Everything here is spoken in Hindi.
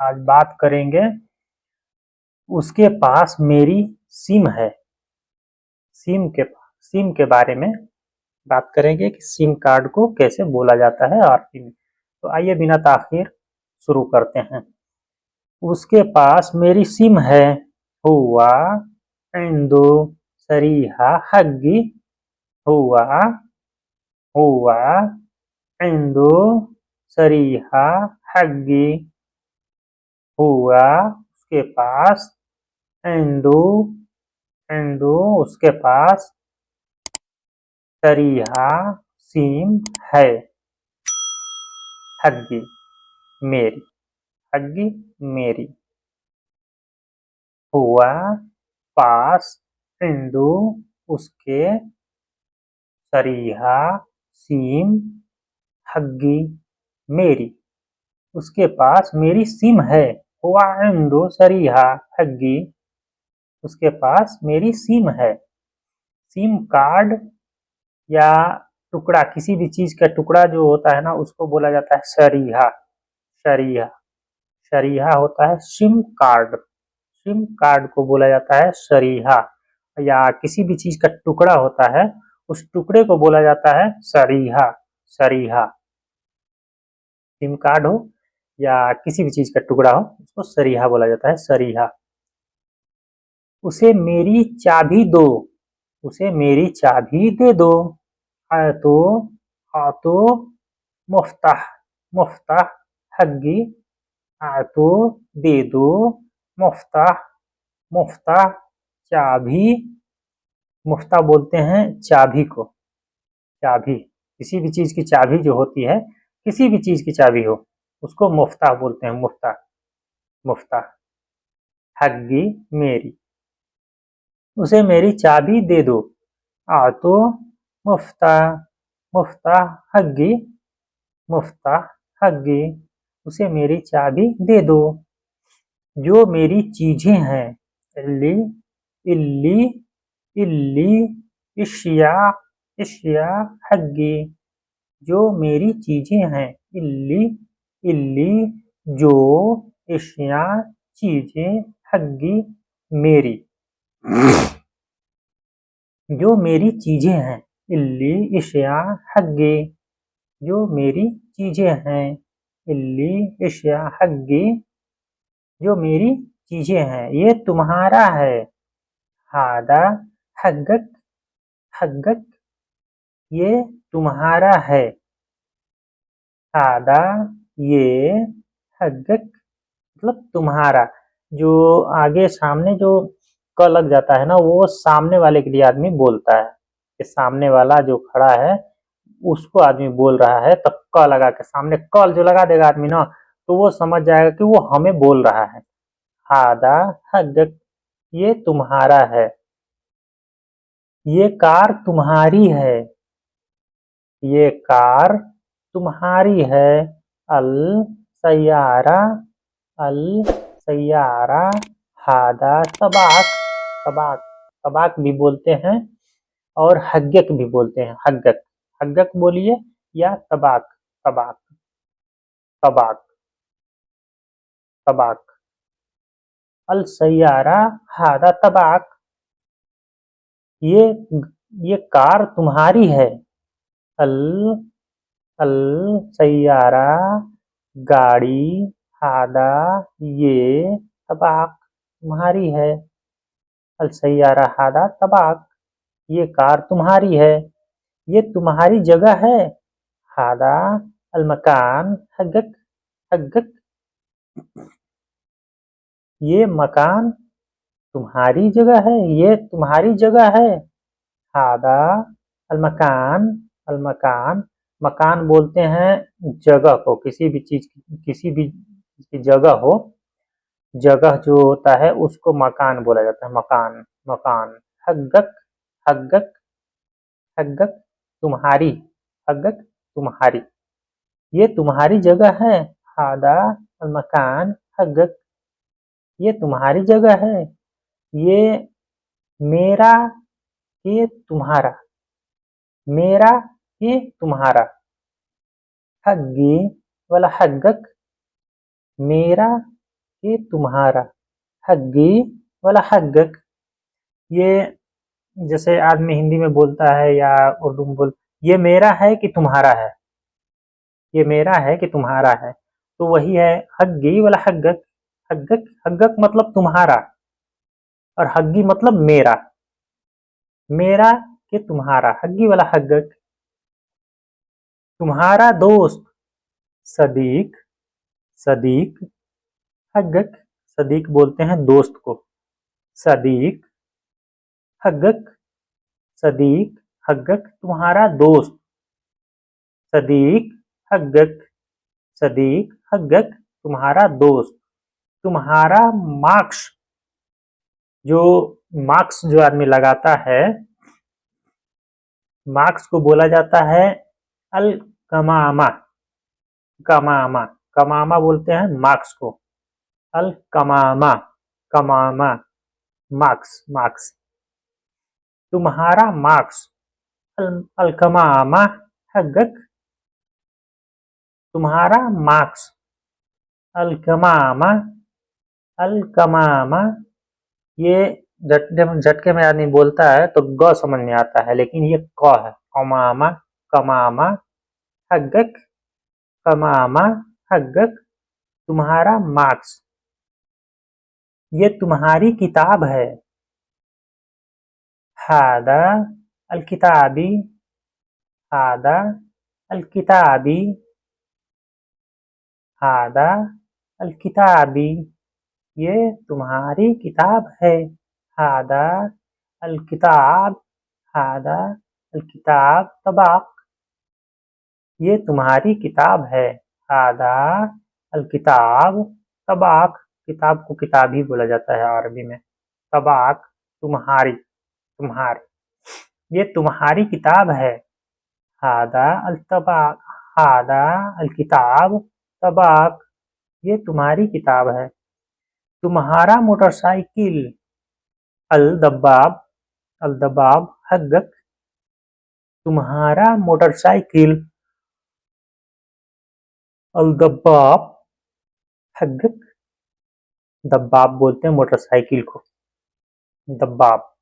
आज बात करेंगे उसके पास मेरी सिम है। सिम के बारे में बात करेंगे कि सिम कार्ड को कैसे बोला जाता है आरपी में। तो आइए बिना ताखिर शुरू करते हैं। उसके पास मेरी सिम है हुआ इंदु सरीहा हग्गी हुआ हुआ इंदु सरीहा हग्गी हुआ उसके पास इंदु इंदु उसके पास सरीहा सिम है। हग्गी मेरी हग्गी मेरी हुआ पास इंदु उसके सरीहा सिम हग्गी मेरी उसके पास मेरी सिम है। हुआ इंदु सरीहा हग्गी उसके पास मेरी सिम है। सिम कार्ड या टुकड़ा, किसी भी चीज का टुकड़ा जो होता है ना उसको बोला जाता है शरीहा। शरीहा शरीहा होता है सिम कार्ड। सिम कार्ड को बोला जाता है शरीहा। या किसी भी चीज का टुकड़ा होता है उस टुकड़े को बोला जाता है शरीहा। शरीहा सिम कार्ड हो या किसी भी चीज का टुकड़ा हो उसको शरीहा बोला जाता है। शरीहा। उसे मेरी चाबी दो उसे मेरी चाबी दे दो। आतो मुफ्ताह मुफ्ताह हग्गी आतो दे दो मुफ्ताह मुफ्ताह चाबी। मुफ्ताह बोलते हैं चाबी को। चाबी किसी भी चीज की चाबी जो होती है, किसी भी चीज की चाबी हो उसको मुफ्ताह बोलते हैं। मुफ्ताह मुफ्ताह हग्गी मेरी उसे मेरी चाबी दे दो। आतो मुफ्ताह मुफ्ताह हग्गी मुफ्ताह हग्गी उसे मेरी चाबी दे दो। जो मेरी चीजें हैं इल्ली इल्ली इल्ली इशिया इशिया हग्गी जो मेरी चीजें हैं इल्ली इल्ली जो इशिया चीजें हग्गी मेरी जो मेरी चीजें हैं इल्ली इशिया हग्गी जो मेरी चीजें हैं इल्ली इशिया हग्गी जो मेरी चीजें हैं। ये तुम्हारा है। हादा हग्गक हग्गक ये तुम्हारा है। हादा ये हग्गक मतलब तुम्हारा। जो आगे सामने जो क लग जाता है ना वो सामने वाले के लिए आदमी बोलता है कि सामने वाला जो खड़ा है उसको आदमी बोल रहा है, तब क लगा के सामने क जो लगा देगा आदमी ना तो वो समझ जाएगा कि वो हमें बोल रहा है। हादा हग्गक ये तुम्हारा है। ये कार तुम्हारी है। ये कार तुम्हारी है। अल सैयारा अल सैयारा हादा तबाक तबाक तबाक भी बोलते हैं और हग्गक भी बोलते हैं। हग्गक हग्गक बोलिए या तबाक तबाक तबाक तबाक। अल सैयारा हादा तबाक ये ये कार तुम्हारी है। अल अल सैयारा गाड़ी हादा ये तबाक तुम्हारी है। अल सैयारा हादा तबाक ये कार तुम्हारी है। ये तुम्हारी जगह है। हादा अल मकान हग्गक हग्गक ये मकान तुम्हारी जगह है। ये तुम्हारी जगह है। हादा अल मकान मकान बोलते हैं जगह को, किसी भी चीज की जगह हो, जगह जो होता है उसको मकान बोला जाता है। मकान मकान। हग्गक हग्गक हग्गक तुम्हारी हग्गक तुम्हारी ये तुम्हारी जगह है। हादा अल मकान हग्गक ये तुम्हारी जगह है। ये मेरा ये तुम्हारा मेरा ये तुम्हारा। हग्गी वाला हग्गक मेरा कि तुम्हारा। हग्गी वाला हग्गक, ये जैसे आदमी हिंदी में बोलता है या उर्दू में बोल, ये मेरा है कि तुम्हारा है, ये मेरा है कि तुम्हारा है, तो वही है हग्गी वाला हग्गक। हग्गक हग्गक मतलब तुम्हारा, और हग्गी मतलब मेरा, मेरा कि तुम्हारा, हग्गी वाला हग्गक। तुम्हारा दोस्त, सदीक, सदीक हग्गक, सदीक बोलते हैं दोस्त को, सदीक हग्गक, सदीक हग्गक तुम्हारा दोस्त, सदीक हग्गक, सदीक हग्गक तुम्हारा दोस्त। तुम्हारा मार्क्स, जो मार्क्स जो आदमी लगाता है, मार्क्स को बोला जाता है अल कमामा, कमामा, कमामा बोलते हैं मार्क्स को, अल कमामा, कमामा मार्क्स, मार्क्स। तुम्हारा मार्क्स, अल कमामा हग्गक, तुम्हारा मार्क्स, अल कमामा, अल कमामा। ये झटके में आदमी बोलता है तो ग समझ में आता है, लेकिन ये क है, कमामा, कमामा हग्गक, कमामा हग्गक तुम्हारा मार्क्स। ये तुम्हारी किताब है, हादा अल किताबी, हादा अल किताबी, हादा अल किताबी ये तुम्हारी किताब है, हादा अल किताब, हादा अल किताब तबाक, ये तुम्हारी किताब है, हादा अल किताब तबाक। किताब को किताब ही बोला जाता है अरबी में। तबाक तुम्हारी, तुम्हारी, ये तुम्हारी किताब है, हादा अल तबाक, हादा अल किताब तबाक, ये तुम्हारी किताब है। तुम्हारा मोटरसाइकिल, अल दब्बाब, अल दब्बाब हग्गक, तुम्हारा मोटरसाइकिल, अल दब्बाब हग्गक, दब्बाब बोलते हैं मोटरसाइकिल को, दब्बाब।